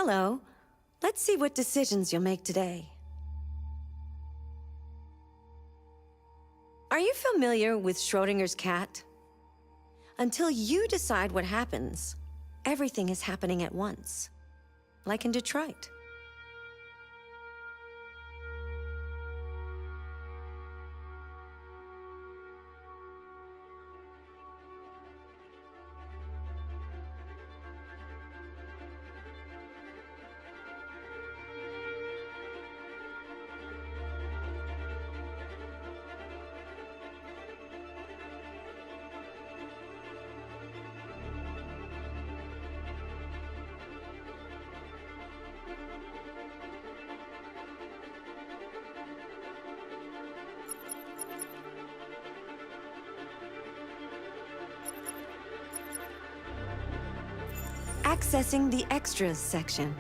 Hello. Let's see what decisions you'll make today. Are you familiar with Schrodinger's cat? Until you decide what happens, everything is happening at once, like in Detroit. Accessing the extras section.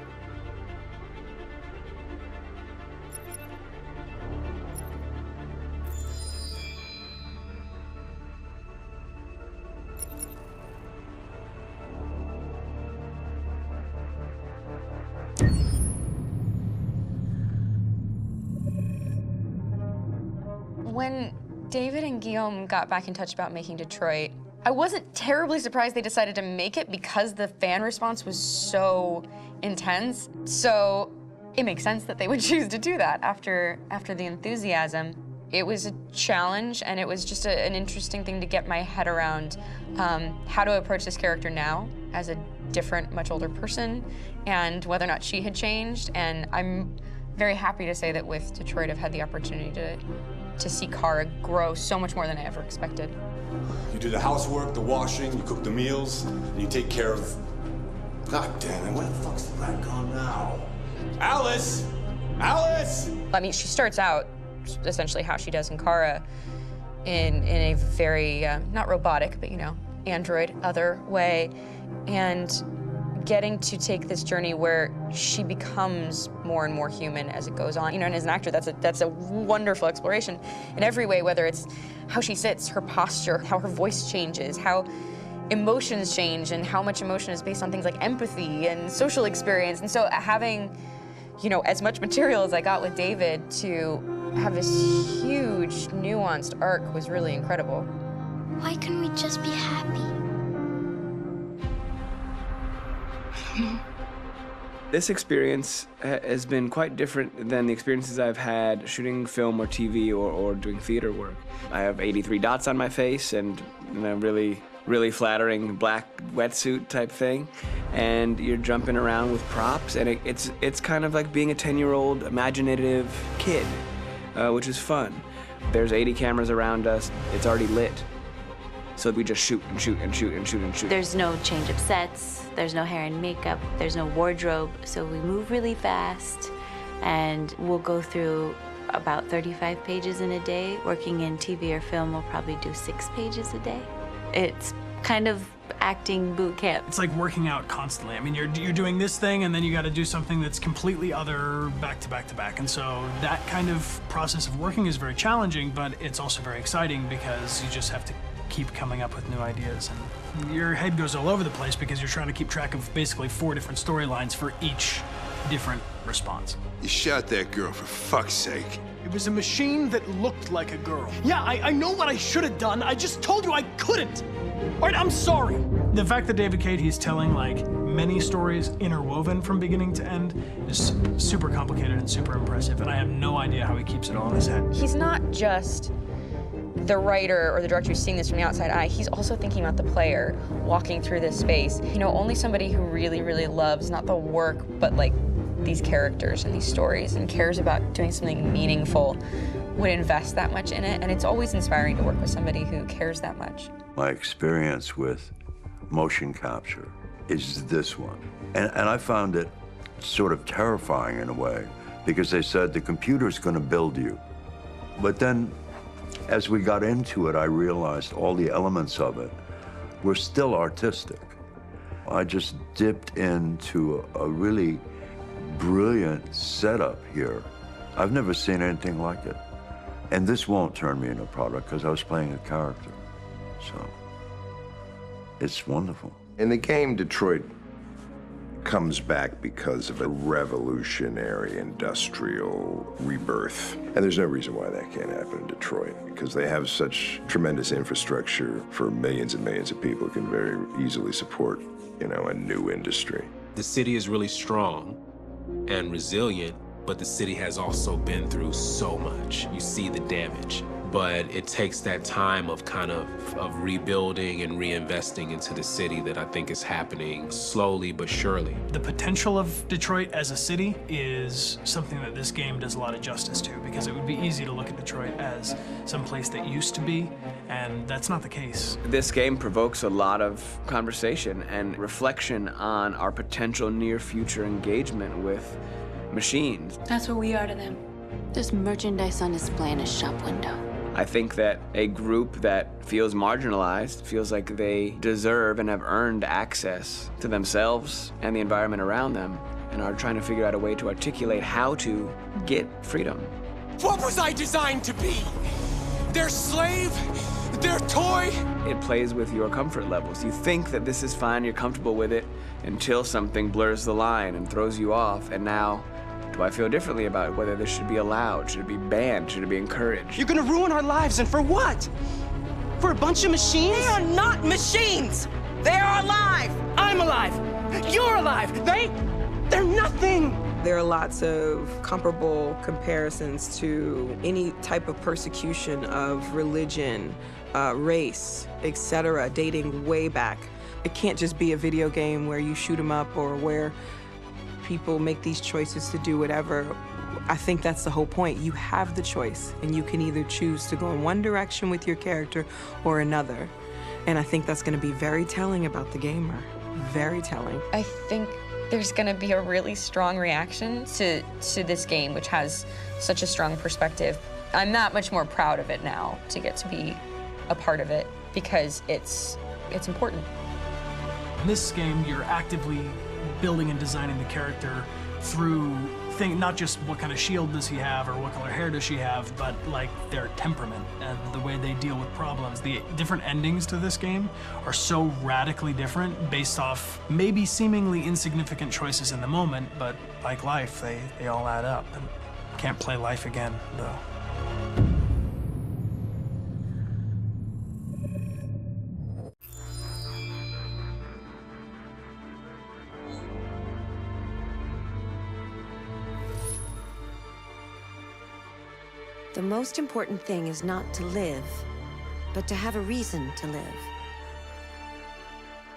When David and Guillaume got back in touch about making Detroit, I wasn't terribly surprised they decided to make it because the fan response was so intense. So it makes sense that they would choose to do that after the enthusiasm. It was a challenge, and it was just an interesting thing to get my head around how to approach this character now as a different, much older person, and whether or not she had changed. And I'm very happy to say that with Detroit, I've had the opportunity to see Kara grow so much more than I ever expected. You do the housework, the washing, you cook the meals, and you take care of... God damn it, where the fuck's the rat gone now? Alice! Alice! I mean, she starts out essentially how she does in Kara in a very, not robotic, but, you know, android other way. And getting to take this journey where she becomes more and more human as it goes on. You know, and as an actor, that's a wonderful exploration in every way, whether it's how she sits, her posture, how her voice changes, how emotions change, and how much emotion is based on things like empathy and social experience. And so having, you know, as much material as I got with David to have this huge, nuanced arc was really incredible. Why couldn't we just be happy? This experience has been quite different than the experiences I've had shooting film or TV or doing theater work. I have 83 dots on my face and a really flattering black wetsuit type thing, and you're jumping around with props, and it's kind of like being a 10-year-old imaginative kid, which is fun. There's 80 cameras around us. It's already lit. So we just shoot and shoot and shoot and shoot and shoot. There's no change of sets, there's no hair and makeup, there's no wardrobe, so we move really fast, and we'll go through about 35 pages in a day. Working in TV or film, we'll probably do 6 pages a day. It's kind of acting boot camp. It's like working out constantly. I mean, you're doing this thing, and then you got to do something that's completely other back to back to back. And so that kind of process of working is very challenging, but it's also very exciting because you just have to keep coming up with new ideas, and your head goes all over the place because you're trying to keep track of basically 4 different storylines for each different response. You shot that girl, for fuck's sake. It was a machine that looked like a girl. Yeah, I know what I should have done. I just told you I couldn't. All right, I'm sorry. The fact that David Cade, he's telling like many stories interwoven from beginning to end is super complicated and super impressive, and I have no idea how he keeps it all in his head. He's not just the writer or the director who's seeing this from the outside eye, he's also thinking about the player walking through this space. You know, only somebody who really, really loves not the work, but like these characters and these stories and cares about doing something meaningful would invest that much in it. And it's always inspiring to work with somebody who cares that much. My experience with motion capture is this one. And I found it sort of terrifying in a way because they said the computer's going to build you. But then as we got into it, I realized all the elements of it were still artistic. I just dipped into a really brilliant setup here. I've never seen anything like it. And this won't turn me into a product because I was playing a character. So it's wonderful. In the game, Detroit, comes back because of a revolutionary industrial rebirth. And there's no reason why that can't happen in Detroit, because they have such tremendous infrastructure for millions and millions of people who can very easily support, you know, a new industry. The city is really strong and resilient, but the city has also been through so much. You see the damage. But it takes that time of kind of rebuilding and reinvesting into the city that I think is happening slowly but surely. The potential of Detroit as a city is something that this game does a lot of justice to, because it would be easy to look at Detroit as some place that used to be, and that's not the case. This game provokes a lot of conversation and reflection on our potential near future engagement with machines. That's what we are to them. There's merchandise on display in a shop window. I think that a group that feels marginalized, feels like they deserve and have earned access to themselves and the environment around them, and are trying to figure out a way to articulate how to get freedom. What was I designed to be? Their slave? Their toy? It plays with your comfort levels. You think that this is fine, you're comfortable with it, until something blurs the line and throws you off, and now, do I feel differently about whether this should be allowed? Should it be banned? Should it be encouraged? You're gonna ruin our lives, and for what? For a bunch of machines? They are not machines! They are alive! I'm alive! You're alive! They're nothing! There are lots of comparable comparisons to any type of persecution of religion, race, etc., dating way back. It can't just be a video game where you shoot 'em up or where people make these choices to do whatever. I think that's the whole point. You have the choice, and you can either choose to go in one direction with your character or another. And I think that's going to be very telling about the gamer. Very telling. I think there's gonna be a really strong reaction to this game, which has such a strong perspective. I'm that much more proud of it now to get to be a part of it, because it's important. In this game, you're actively building and designing the character through not just what kind of shield does he have or what color hair does she have, but like their temperament and the way they deal with problems. The different endings to this game are so radically different based off maybe seemingly insignificant choices in the moment, but like life, they all add up. And can't play life again, though. The most important thing is not to live, but to have a reason to live.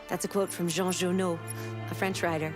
That's a quote from Jean Genot, a French writer.